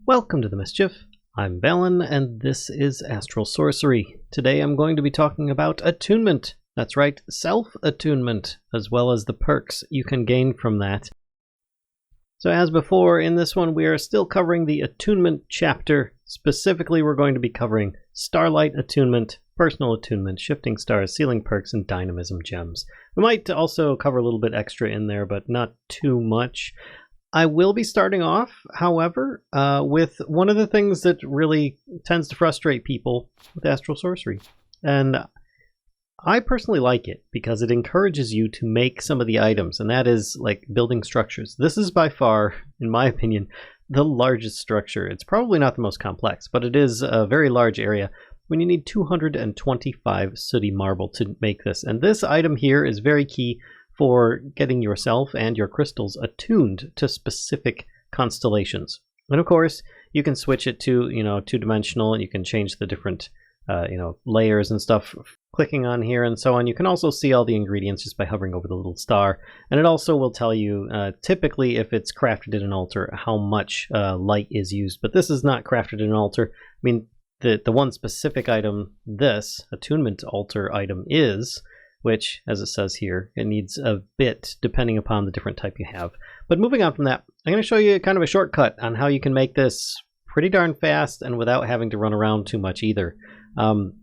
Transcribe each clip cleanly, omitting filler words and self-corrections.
Welcome to the Mischief. I'm Valen, and this is Astral Sorcery. Today I'm going to be talking about attunement. That's right, self-attunement, as well as the perks you can gain from that. So as before, in this one we are still covering the attunement chapter. Specifically, we're going to be covering Starlight Attunement, Personal Attunement, Shifting Stars, Sealing Perks, and Dynamism Gems. We might also cover a little bit extra in there, but not too much. I will be starting off, however, with one of the things that really tends to frustrate people with Astral Sorcery. And I personally like it because it encourages you to make some of the items, and that is like building structures. This is by far, in my opinion, the largest structure. It's probably not the most complex, but it is a very large area when you need 225 sooty marble to make this. And this item here is very key for getting yourself and your crystals attuned to specific constellations. And of course, you can switch it to, two-dimensional, and you can change the different, layers and stuff, clicking on here and so on. You can also see all the ingredients just by hovering over the little star. And it also will tell you, typically, if it's crafted in an altar, how much light is used. But this is not crafted in an altar. I mean, the one specific item, this Attunement Altar item is, which, as it says here, it needs a bit depending upon the different type you have. But moving on from that, I'm going to show you kind of a shortcut on how you can make this pretty darn fast and without having to run around too much either.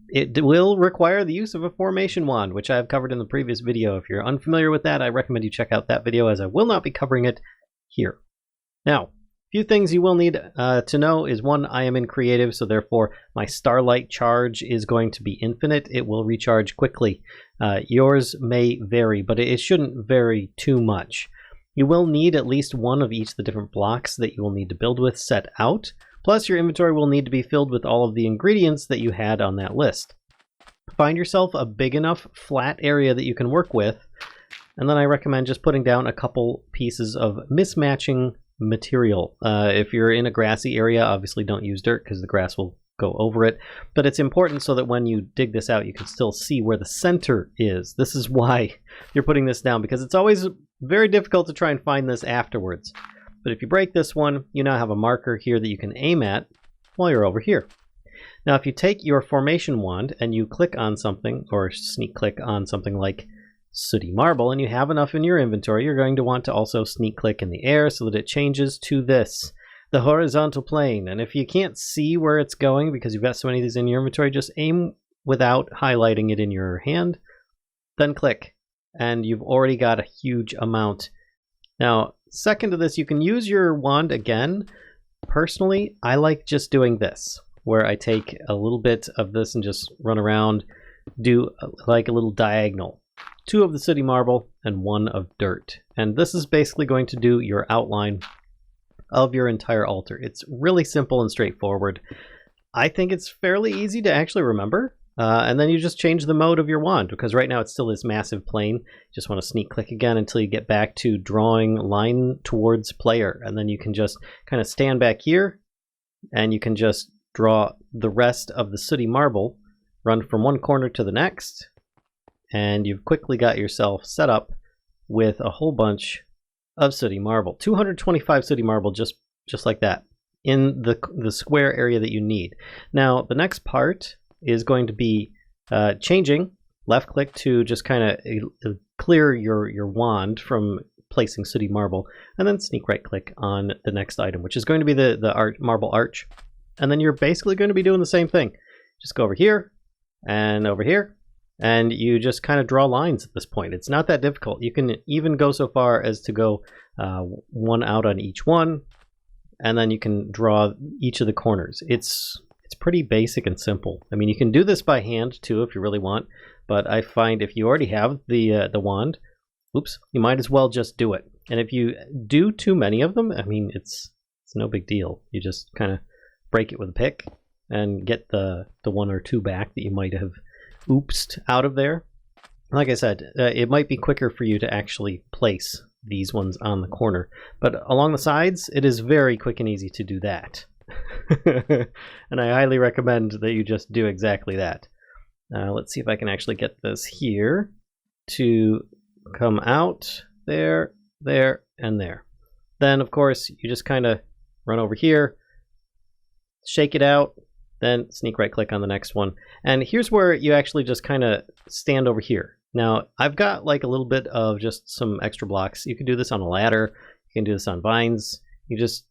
It will require the use of a formation wand, which I have covered in the previous video. If you're unfamiliar with that, I recommend you check out that video, as I will not be covering it here. Now, a few things you will need to know is, one, I am in creative, so therefore my starlight charge is going to be infinite. It will recharge quickly. Yours may vary, but it shouldn't vary too much. You will need at least one of each of the different blocks that you will need to build with set out. Plus, your inventory will need to be filled with all of the ingredients that you had on that list. Find yourself a big enough flat area that you can work with, and then I recommend just putting down a couple pieces of mismatching material. If you're in a grassy area, obviously don't use dirt because the grass will go over it, but it's important so that when you dig this out, you can still see where the center is. This is why you're putting this down, because it's always very difficult to try and find this afterwards. But if you break this one, you now have a marker here that you can aim at while you're over here. Now, if you take your formation wand and you click on something, or sneak click on something like sooty marble, and you have enough in your inventory, you're going to want to also sneak click in the air so that it changes to this, the horizontal plane. And if you can't see where it's going because you've got so many of these in your inventory, just aim without highlighting it in your hand, then click, and you've already got a huge amount. Now, second to this, you can use your wand again. Personally, I like just doing this, where I take a little bit of this and just run around, do like a little diagonal. 2 of the sooty marble and 1 of dirt. And this is basically going to do your outline of your entire altar. It's really simple and straightforward. I think it's fairly easy to actually remember. And then you just change the mode of your wand, because right now it's still this massive plane. You just want to sneak click again until you get back to drawing line towards player. And then you can just kind of stand back here and you can just draw the rest of the sooty marble, run from one corner to the next, and you've quickly got yourself set up with a whole bunch of sooty marble. 225 sooty marble just like that in the square area that you need. Now, the next part is going to be changing left click to just kind of clear your wand from placing sooty marble, and then sneak right click on the next item, which is going to be the marble arch. And then you're basically going to be doing the same thing. Just go over here and over here, and you just kind of draw lines at this point. It's not that difficult. You can even go so far as to go one out on each one, and then you can draw each of the corners. It's pretty basic and simple. I mean, you can do this by hand too if you really want, but I find if you already have the wand, you might as well just do it. And if you do too many of them, I mean, it's no big deal. You just kind of break it with a pick and get the 1 or 2 back that you might have oopsed out of there. Like I said, it might be quicker for you to actually place these ones on the corner, but along the sides, it is very quick and easy to do that. And I highly recommend that you just do exactly that. Let's see if I can actually get this here to come out there, there, and there. Then, of course, you just kind of run over here, shake it out, then sneak right click on the next one. And here's where you actually just kind of stand over here. Now, I've got like a little bit of just some extra blocks. You can do this on a ladder. You can do this on vines. You just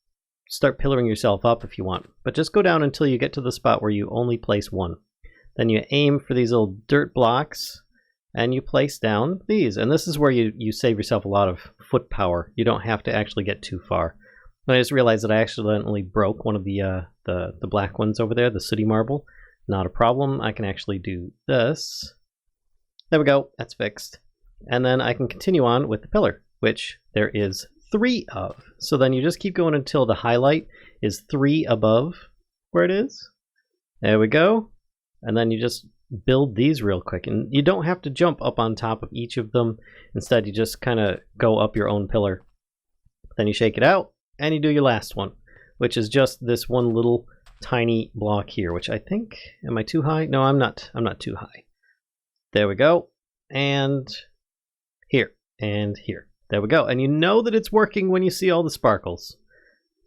start pillaring yourself up if you want. But just go down until you get to the spot where you only place one. Then you aim for these little dirt blocks and you place down these. And this is where you save yourself a lot of foot power. You don't have to actually get too far. And I just realized that I accidentally broke one of the black ones over there, the sooty marble. Not a problem. I can actually do this. There we go. That's fixed. And then I can continue on with the pillar, which there is 3 of. So then you just keep going until the highlight is 3 above where it is. There we go. And then you just build these real quick. And you don't have to jump up on top of each of them. Instead, you just kind of go up your own pillar. Then you shake it out and you do your last one, which is just this one little tiny block here, which I think, am I too high? No, I'm not too high. There we go. And here and here. There we go. And you know that it's working when you see all the sparkles.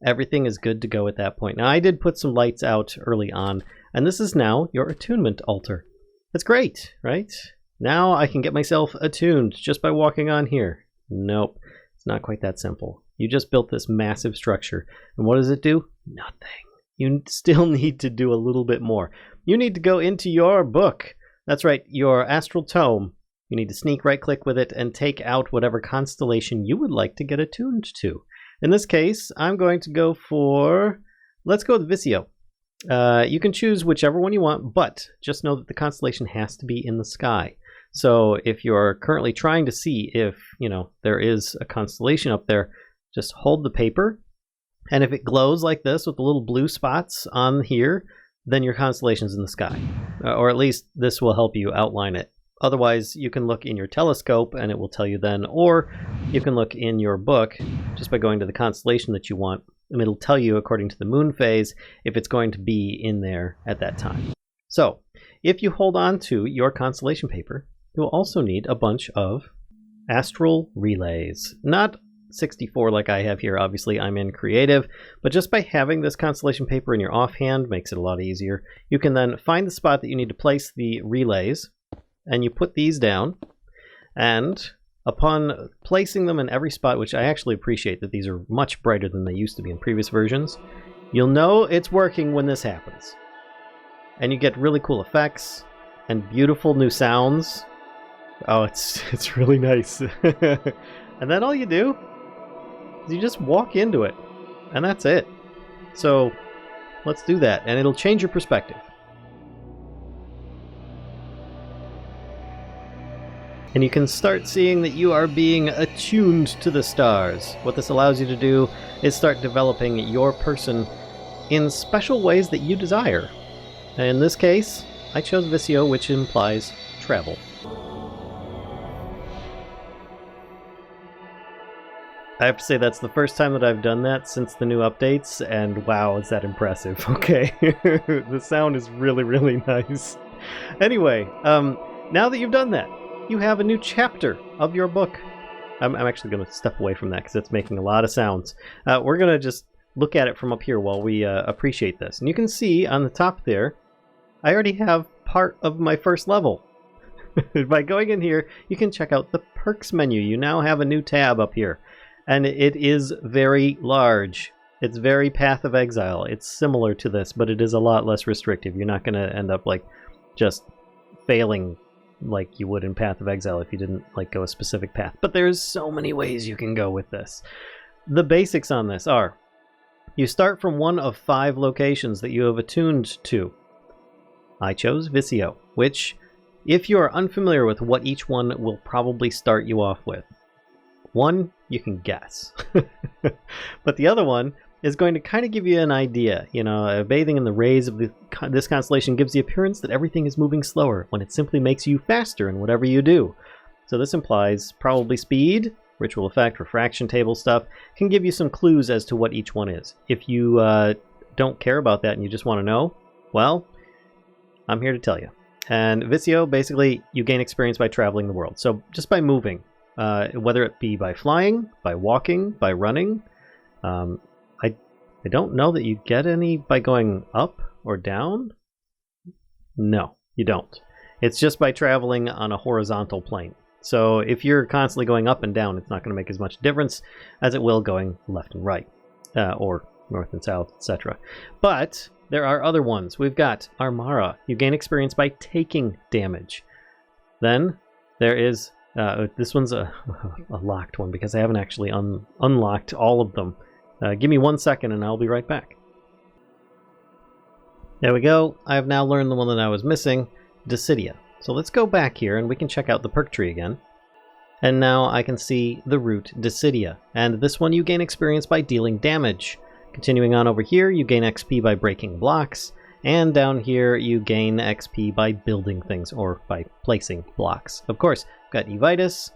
Everything is good to go at that point. Now, I did put some lights out early on, and this is now your attunement altar. That's great, right? Now I can get myself attuned just by walking on here. Nope, it's not quite that simple. You just built this massive structure, and what does it do? Nothing. You still need to do a little bit more. You need to go into your book. That's right, your astral tome. You need to sneak right click with it and take out whatever constellation you would like to get attuned to. In this case, I'm going to go for, let's go with Visio. You can choose whichever one you want, but just know that the constellation has to be in the sky. So if you're currently trying to see if, there is a constellation up there, just hold the paper, and if it glows like this with the little blue spots on here, then your constellation's in the sky. Or at least this will help you outline it. Otherwise, you can look in your telescope and it will tell you then, or you can look in your book just by going to the constellation that you want, and it'll tell you according to the moon phase if it's going to be in there at that time. So, if you hold on to your constellation paper, you'll also need a bunch of astral relays. Not 64 like I have here, obviously I'm in creative, but just by having this constellation paper in your offhand makes it a lot easier. You can then find the spot that you need to place the relays, and you put these down, and upon placing them in every spot, which I actually appreciate that these are much brighter than they used to be in previous versions, you'll know it's working when this happens. And you get really cool effects and beautiful new sounds. Oh, it's really nice. And then all you do is you just walk into it, and that's it. So let's do that, and it'll change your perspective. And you can start seeing that you are being attuned to the stars. What this allows you to do is start developing your person in special ways that you desire. In this case, I chose Visio, which implies travel. I have to say that's the first time that I've done that since the new updates, and wow, is that impressive. Okay, the sound is really, really nice. Anyway, now that you've done that, you have a new chapter of your book. I'm actually going to step away from that because it's making a lot of sounds. We're going to just look at it from up here while we appreciate this. And you can see on the top there, I already have part of my first level. By going in here, you can check out the perks menu. You now have a new tab up here. And it is very large. It's very Path of Exile. It's similar to this, but it is a lot less restrictive. You're not going to end up like just failing like you would in Path of Exile if you didn't like go a specific path. But there's so many ways you can go with this. The basics on this are, you start from one of 5 locations that you have attuned to. I chose Visio, which, if you are unfamiliar with what each one will probably start you off with, one, you can guess. But the other one is going to kind of give you an idea. Bathing in the rays of this constellation gives the appearance that everything is moving slower, when it simply makes you faster in whatever you do. So this implies probably speed, ritual effect, refraction table stuff, can give you some clues as to what each one is. If you don't care about that and you just want to know, well, I'm here to tell you. And Visio, basically, you gain experience by traveling the world. So just by moving, whether it be by flying, by walking, by running. I don't know that you get any by going up or down. No, you don't. It's just by traveling on a horizontal plane. So if you're constantly going up and down, it's not going to make as much difference as it will going left and right, or north and south, etc. But there are other ones. We've got Armara. You gain experience by taking damage. Then there is, this one's a locked one because I haven't actually unlocked all of them. Give me 1 second and I'll be right back. There we go. I have now learned the one that I was missing, Dissidia. So let's go back here and we can check out the perk tree again. And now I can see the root Dissidia. And this one you gain experience by dealing damage. Continuing on over here, you gain XP by breaking blocks. And down here, you gain XP by building things, or by placing blocks. Of course, got Evitus,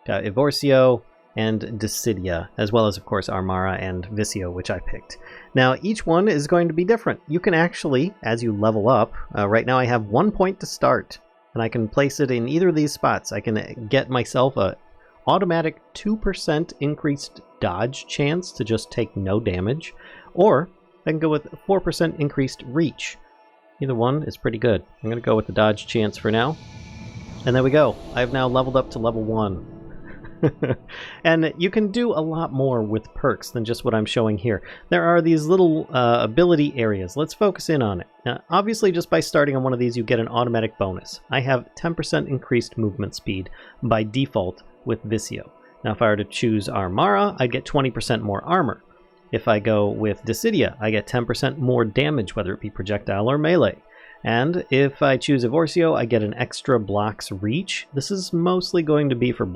got Evorcio, and Dissidia, as well as, of course, Armara and Visio, which I picked. Now, each one is going to be different. You can actually, as you level up, right now I have 1 point to start, and I can place it in either of these spots. I can get myself a automatic 2% increased dodge chance to just take no damage, or I can go with 4% increased reach. Either one is pretty good. I'm going to go with the dodge chance for now. And there we go. I've now leveled up to level 1. And you can do a lot more with perks than just what I'm showing here. There are these little ability areas. Let's focus in on it. Now, obviously, just by starting on one of these, you get an automatic bonus. I have 10% increased movement speed by default with Visio. Now, if I were to choose Armara, I'd get 20% more armor. If I go with Dissidia, I get 10% more damage, whether it be projectile or melee. And if I choose Evorcio, I get an extra blocks reach. This is mostly going to be for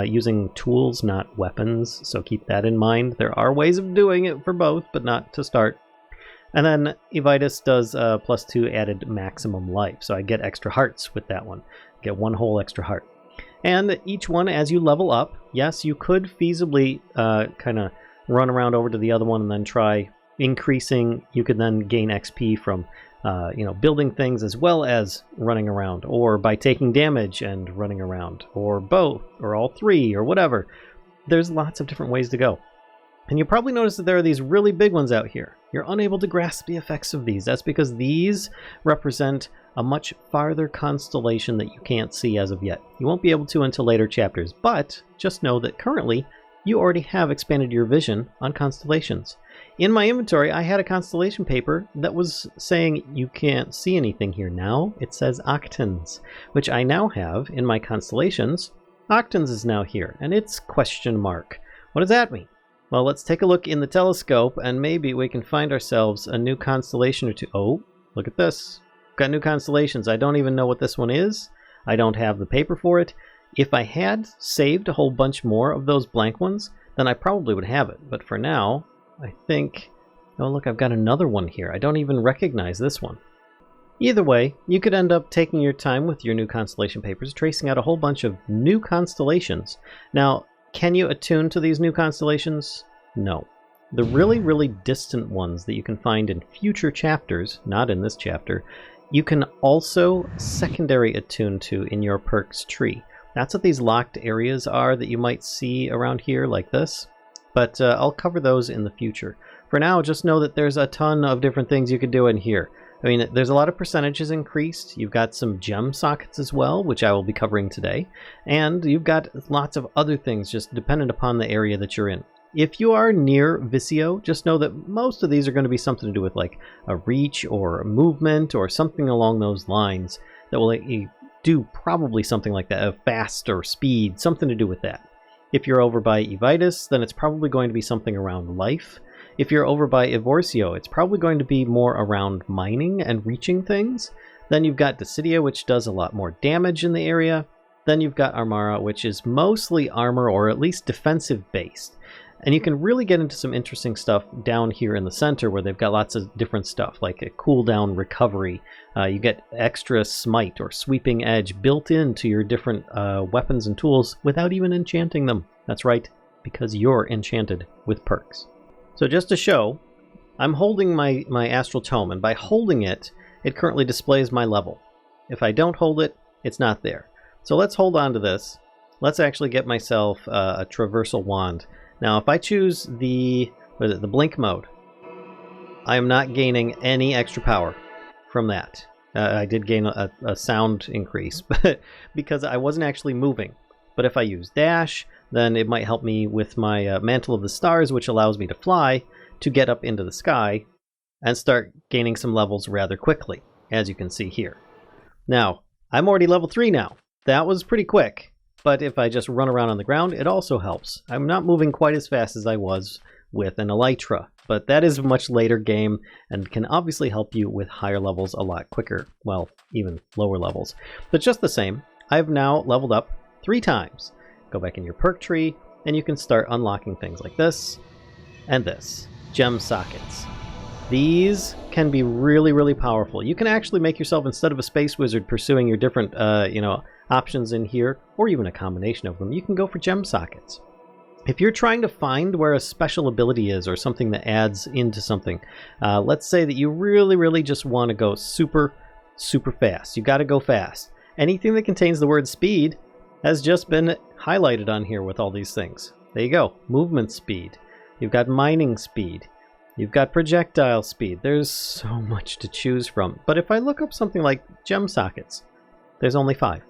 using tools, not weapons, so keep that in mind. There are ways of doing it for both, but not to start. And then Evitus does +2 added maximum life, so I get extra hearts with that one. Get 1 whole extra heart. And each one, as you level up, yes, you could feasibly kind of run around over to the other one and then try increasing. You could then gain XP from building things as well as running around, or by taking damage and running around, or both, or all three, or whatever. There's lots of different ways to go. And you'll probably notice that there are these really big ones out here. You're unable to grasp the effects of these. That's because these represent a much farther constellation that you can't see as of yet. You won't be able to until later chapters, but just know that currently you already have expanded your vision on constellations. In my inventory, I had a constellation paper that was saying you can't see anything here. Now it says Octans, which I now have in my constellations. Octans is now here, and it's question mark. What does that mean? Well, let's take a look in the telescope, and maybe we can find ourselves a new constellation or two. Oh, look at this. Got new constellations. I don't even know what this one is. I don't have the paper for it. If I had saved a whole bunch more of those blank ones, then I probably would have it. But for now, I think... Oh, look, I've got another one here. I don't even recognize this one. Either way, you could end up taking your time with your new constellation papers, tracing out a whole bunch of new constellations. Now, can you attune to these new constellations? No. The really, really distant ones that you can find in future chapters, not in this chapter, you can also secondary attune to in your perks tree. That's what these locked areas are that you might see around here like this. But I'll cover those in the future. For now, just know that there's a ton of different things you could do in here. I mean, there's a lot of percentages increased. You've got some gem sockets as well, which I will be covering today. And you've got lots of other things just dependent upon the area that you're in. If you are near Visio, just know that most of these are going to be something to do with like a reach or a movement or something along those lines that will let you do probably something like that, a fast or speed, something to do with that. If you're over by Evitus, then it's probably going to be something around life. If you're over by Evorcio, it's probably going to be more around mining and reaching things. Then you've got Dissidia, which does a lot more damage in the area. Then you've got Armara, which is mostly armor or at least defensive based. And you can really get into some interesting stuff down here in the center where they've got lots of different stuff, like a cooldown recovery. You get extra smite or sweeping edge built into your different weapons and tools without even enchanting them. That's right, because you're enchanted with perks. So just to show, I'm holding my Astral Tome, and by holding it, it currently displays my level. If I don't hold it, it's not there. So let's hold on to this. Let's actually get myself a traversal wand. Now, if I choose the blink mode, I am not gaining any extra power from that. I did gain a sound increase because I wasn't actually moving. But if I use dash, then it might help me with my Mantle of the Stars, which allows me to fly to get up into the sky and start gaining some levels rather quickly, as you can see here. Now, I'm already level 3 now. That was pretty quick, but if I just run around on the ground, it also helps. I'm not moving quite as fast as I was with an Elytra, but that is a much later game and can obviously help you with higher levels a lot quicker. Well, even lower levels. But just the same, I've now leveled up 3 times. Go back in your perk tree, and you can start unlocking things like this and this. Gem sockets. These can be really, really powerful. You can actually make yourself, instead of a space wizard pursuing your different options in here, or even a combination of them, you can go for gem sockets. If you're trying to find where a special ability is or something that adds into something, let's say that you really, really just want to go super, super fast. You got to go fast. Anything that contains the word speed has just been highlighted on here with all these things. There you go. Movement speed. You've got mining speed. You've got projectile speed. There's so much to choose from. But if I look up something like gem sockets, there's only 5.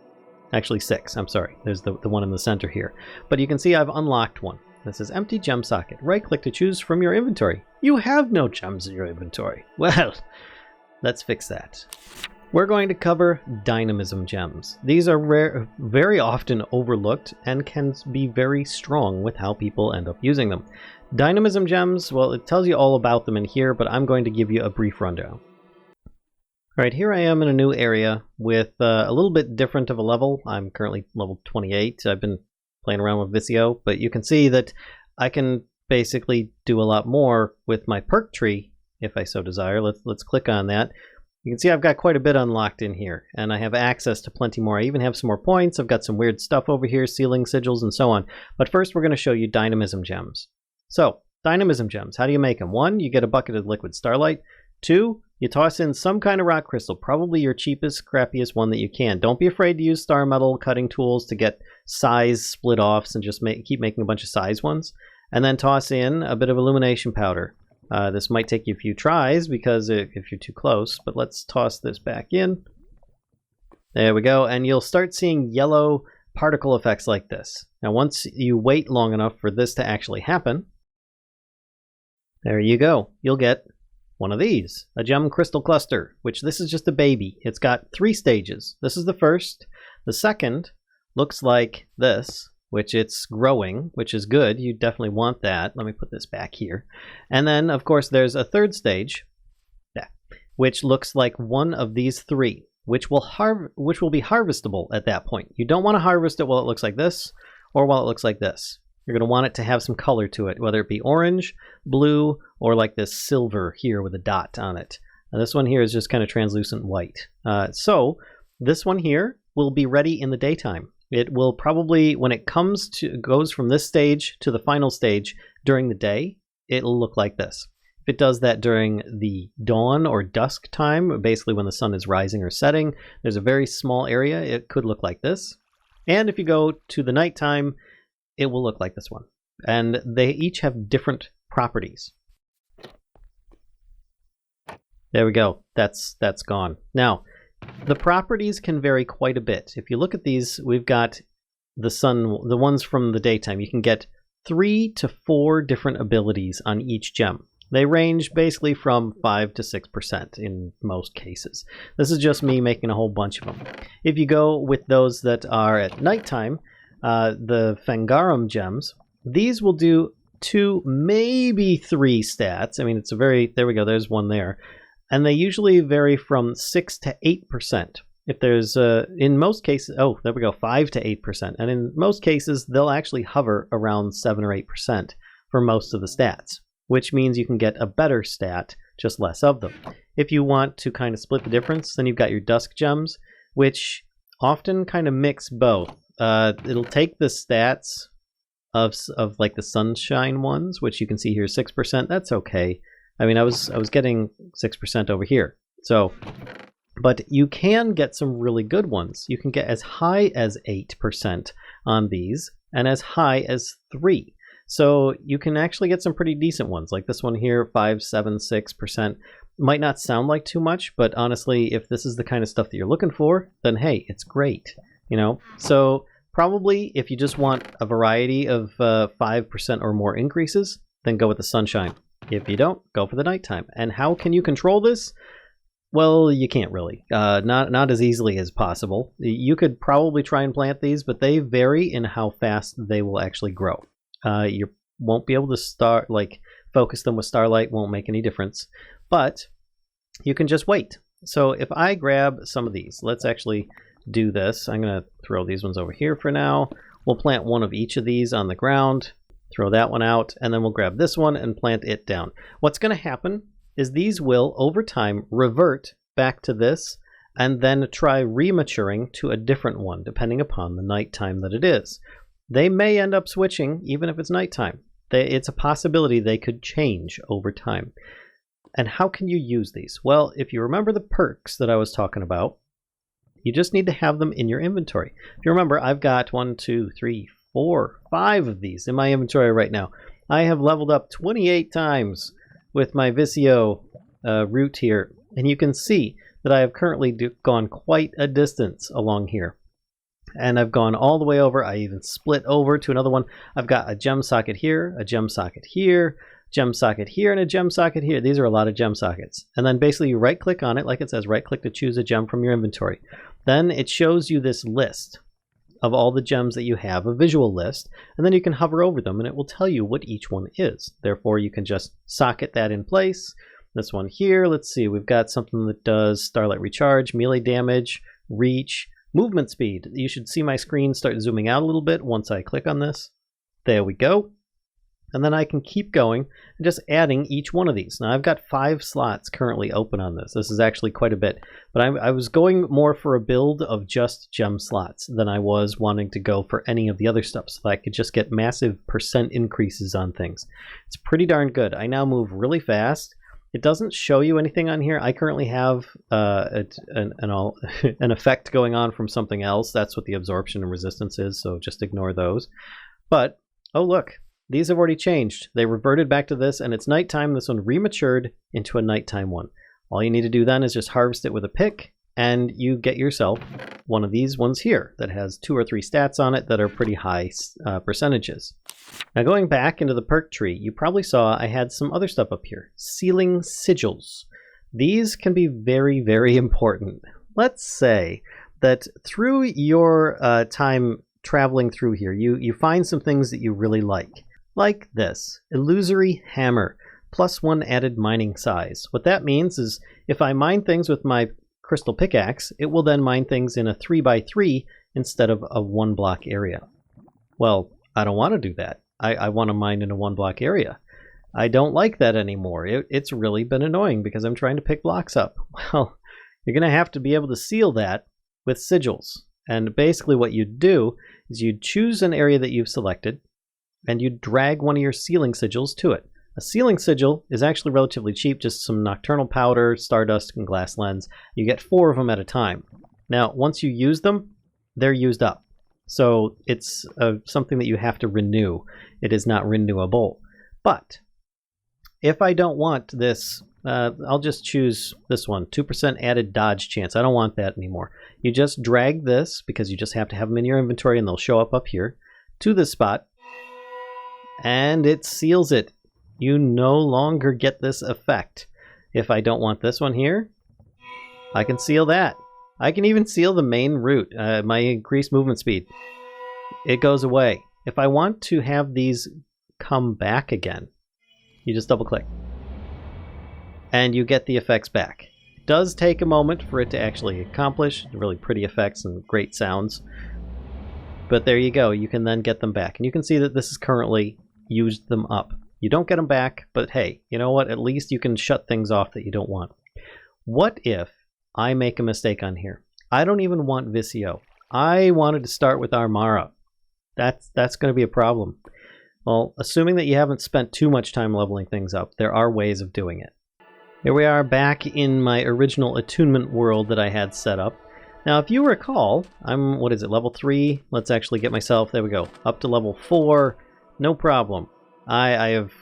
Actually 6, I'm sorry. There's the one in the center here. But you can see I've unlocked one. That says empty gem socket. Right click to choose from your inventory. You have no gems in your inventory. Well, let's fix that. We're going to cover Dynamism Gems. These are rare, very often overlooked and can be very strong with how people end up using them. Dynamism Gems, well, it tells you all about them in here, but I'm going to give you a brief rundown. Alright, here I am in a new area with a little bit different of a level. I'm currently level 28. I've been playing around with Visio, but you can see that I can basically do a lot more with my perk tree if I so desire. Let's click on that. You can see I've got quite a bit unlocked in here, and I have access to plenty more. I even have some more points. I've got some weird stuff over here, ceiling sigils and so on. But first we're going to show you Dynamism Gems. So, Dynamism Gems, how do you make them? 1, you get a bucket of liquid starlight. 2, you toss in some kind of rock crystal, probably your cheapest, crappiest one that you can. Don't be afraid to use star metal cutting tools to get size split offs and just keep making a bunch of size ones. And then toss in a bit of illumination powder. This might take you a few tries because if you're too close, but let's toss this back in. There we go, and you'll start seeing yellow particle effects like this. Now once you wait long enough for this to actually happen, there you go. You'll get one of these, a gem crystal cluster, which this is just a baby. It's got 3 stages. This is the first. The second looks like this, which it's growing, which is good. You definitely want that. Let me put this back here. And then, of course, there's a third stage, which looks like one of these 3, which will be harvestable at that point. You don't want to harvest it while it looks like this, or while it looks like this. You're going to want it to have some color to it, whether it be orange, blue, or like this silver here with a dot on it. And this one here is just kind of translucent white. So this one here will be ready in the daytime. It will probably, when it goes from this stage to the final stage during the day, it'll look like this. If it does that during the dawn or dusk time, basically when the sun is rising or setting, there's a very small area, it could look like this. And if you go to the nighttime, it will look like this one. And they each have different properties. There we go. That's gone. Now, the properties can vary quite a bit. If you look at these, we've got the sun, the ones from the daytime. You can get 3 to 4 different abilities on each gem. They range basically from 5 to 6% in most cases. This is just me making a whole bunch of them. If you go with those that are at nighttime, the Fangarum gems, these will do 2, maybe 3 stats. I mean, it's a very, there we go, there's one there. And they usually vary from 6 to 8%. If there's, in most cases, oh, there we go, 5 to 8%. And in most cases, they'll actually hover around 7 or 8% for most of the stats, which means you can get a better stat, just less of them. If you want to kind of split the difference, then you've got your Dusk gems, which often kind of mix both. It'll take the stats of like the sunshine ones, which you can see here 6%. That's okay. I mean, I was getting 6% over here. So, but you can get some really good ones. You can get as high as 8% on these, and as high as 3. So you can actually get some pretty decent ones, like this one here, 5, 7, 6%. Might not sound like too much, but honestly, if this is the kind of stuff that you're looking for, then hey, it's great, you know? So probably if you just want a variety of 5% or more increases, then go with the sunshine. If you don't, go for the nighttime. And how can you control this? Well, you can't really. Not as easily as possible. You could probably try and plant these, but they vary in how fast they will actually grow. You won't be able to focus them with starlight, won't make any difference. But you can just wait. So if I grab some of these, let's actually do this. I'm going to throw these ones over here for now. We'll plant one of each of these on the ground, throw that one out, and then we'll grab this one and plant it down. What's going to happen is these will, over time, revert back to this and then try rematuring to a different one, depending upon the nighttime that it is. They may end up switching, even if it's nighttime. It's a possibility they could change over time. And how can you use these? Well, if you remember the perks that I was talking about, you just need to have them in your inventory. If you remember, I've got 1, 2, 3, 4, 5 of these in my inventory right now. I have leveled up 28 times with my Visio route here, and you can see that I have currently gone quite a distance along here. And I've gone all the way over. I even split over to another one. I've got a gem socket here, a gem socket here, gem socket here, and a gem socket here. These are a lot of gem sockets. And then basically you right click on it, like it says, right click to choose a gem from your inventory. Then it shows you this list of all the gems that you have, a visual list, and then you can hover over them and it will tell you what each one is. Therefore you can just socket that in place. This one here, let's see, we've got something that does Starlight Recharge, melee damage, reach, movement speed. You should see my screen start zooming out a little bit once I click on this. There we go. And then I can keep going and just adding each one of these. Now I've got 5 slots currently open on this. This is actually quite a bit. But I was going more for a build of just gem slots than I was wanting to go for any of the other stuff, so that I could just get massive percent increases on things. It's pretty darn good. I now move really fast. It doesn't show you anything on here. I currently have an effect going on from something else. That's what the absorption and resistance is, so just ignore those. But, oh look. These have already changed. They reverted back to this, and it's nighttime. This one rematured into a nighttime one. All you need to do then is just harvest it with a pick, and you get yourself one of these ones here that has 2 or 3 stats on it that are pretty high percentages. Now going back into the perk tree, you probably saw I had some other stuff up here. Sealing Sigils. These can be very, very important. Let's say that through your time traveling through here, you find some things that you really like this illusory hammer, +1 added mining size. What that means is if I mine things with my crystal pickaxe, it will then mine things in a 3x3 instead of a 1 block area. Well, I don't want to do that. I want to mine in a 1 block area. I don't like that anymore. It's really been annoying because I'm trying to pick blocks up. Well, you're going to have to be able to seal that with sigils. And basically what you'd do is you'd choose an area that you've selected and you'd drag one of your sealing sigils to it. A sealing sigil is actually relatively cheap, just some nocturnal powder, stardust, and glass lens. You get 4 of them at a time. Now, once you use them, they're used up. So it's something that you have to renew. It is not renewable. But if I don't want this, I'll just choose this one, 2% added dodge chance. I don't want that anymore. You just drag this, because you just have to have them in your inventory and they'll show up here, to this spot, and it seals it. You no longer get this effect. If I don't want this one here, I can seal that. I can even seal the main route, my increased movement speed. It goes away. If I want to have these come back again, you just double click. And you get the effects back. It does take a moment for it to actually accomplish. Really pretty effects and great sounds. But there you go. You can then get them back. And you can see that this is currently used them up. You don't get them back, but hey, you know what? At least you can shut things off that you don't want. What if I make a mistake on here? I don't even want Visio. I wanted to start with Armara. That's going to be a problem. Well, assuming that you haven't spent too much time leveling things up, there are ways of doing it. Here we are back in my original attunement world that I had set up. Now, if you recall, I'm, level 3? Let's actually get myself, there we go, up to level 4. No problem. I have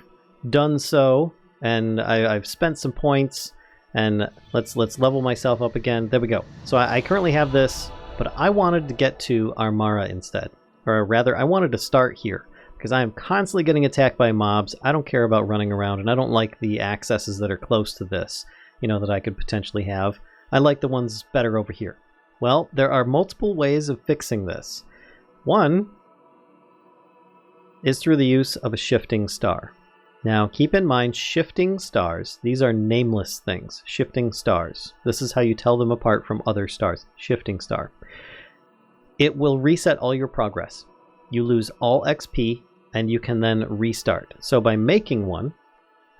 done so, and I've spent some points, and let's level myself up again. There we go. So I currently have this, but I wanted to get to Armara instead. Or rather, I wanted to start here, because I am constantly getting attacked by mobs. I don't care about running around, and I don't like the accesses that are close to this, you know, that I could potentially have. I like the ones better over here. Well, there are multiple ways of fixing this. One is through the use of a shifting star. Now, keep in mind, shifting stars, these are nameless things. Shifting stars. This is how you tell them apart from other stars. Shifting star. It will reset all your progress. You lose all XP, and you can then restart. So by making one,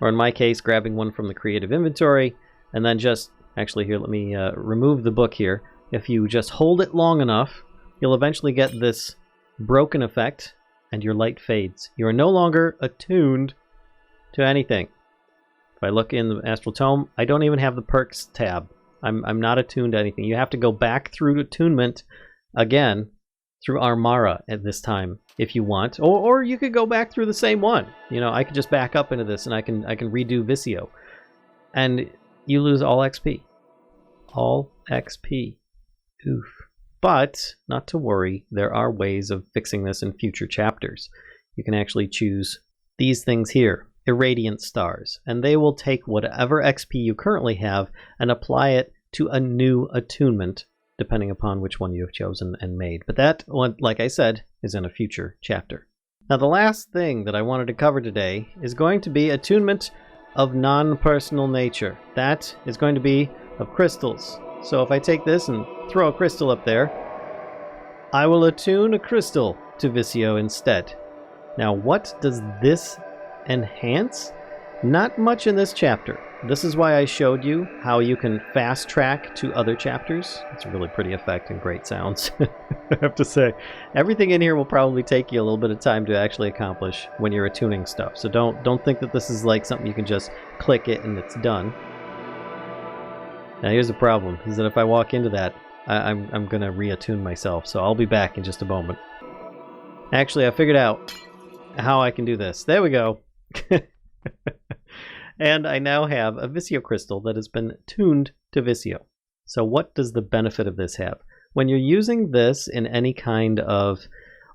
or in my case, grabbing one from the creative inventory, and then just, actually here, let me remove the book here. If you just hold it long enough, you'll eventually get this broken effect, and your light fades. You are no longer attuned to anything. If I look in the Astral Tome, I don't even have the perks tab. I'm not attuned to anything. You have to go back through attunement again through Armara at this time if you want, or you could go back through the same one. You know, I could just back up into this and I can redo Visio, and you lose all XP. All XP. Oof. But not to worry, there are ways of fixing this in future chapters. You can actually choose these things here, irradiant stars, and they will take whatever XP you currently have and apply it to a new attunement, depending upon which one you have chosen and made. But that one, like I said, is in a future chapter. Now, the last thing that I wanted to cover today is going to be attunement of non-personal nature. That is going to be of crystals. So if I take this and throw a crystal up there, I will attune a crystal to Visio instead. Now, what does this enhance? Not much in this chapter. This is why I showed you how you can fast track to other chapters. It's a really pretty effect and great sounds, I have to say. Everything in here will probably take you a little bit of time to actually accomplish when you're attuning stuff. So don't think that this is like something you can just click it and it's done. Now here's the problem, is that if I walk into that, I'm going to re-attune myself, so I'll be back in just a moment. Actually, I figured out how I can do this. There we go. And I now have a Visio crystal that has been tuned to Visio. So what does the benefit of this have? When you're using this in any kind of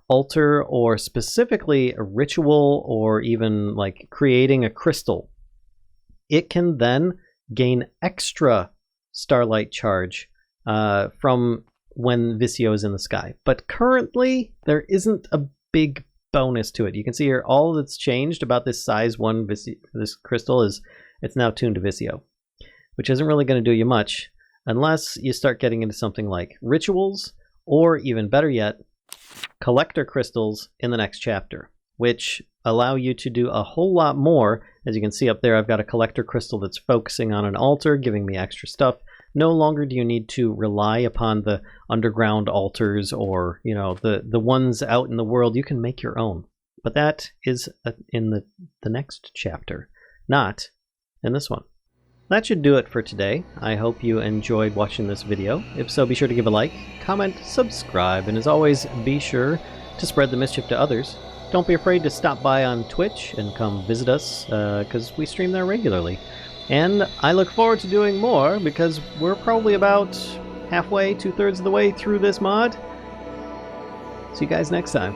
altar, or specifically a ritual, or even like creating a crystal, it can then gain extra starlight charge from when Visio is in the sky. But currently, there isn't a big bonus to it. You can see here all that's changed about this size 1 this crystal is it's now tuned to Visio, which isn't really going to do you much unless you start getting into something like rituals, or even better yet, collector crystals in the next chapter, which allow you to do a whole lot more. As you can see up there, I've got a collector crystal that's focusing on an altar, giving me extra stuff. No longer do you need to rely upon the underground altars, or, you know, the ones out in the world. You can make your own. But that is in the next chapter, not in this one. That should do it for today. I hope you enjoyed watching this video. If so, be sure to give a like, comment, subscribe, and as always, be sure to spread the mischief to others. Don't be afraid to stop by on Twitch and come visit us, because we stream there regularly. And I look forward to doing more, because we're probably about halfway, 2/3 of the way through this mod. See you guys next time.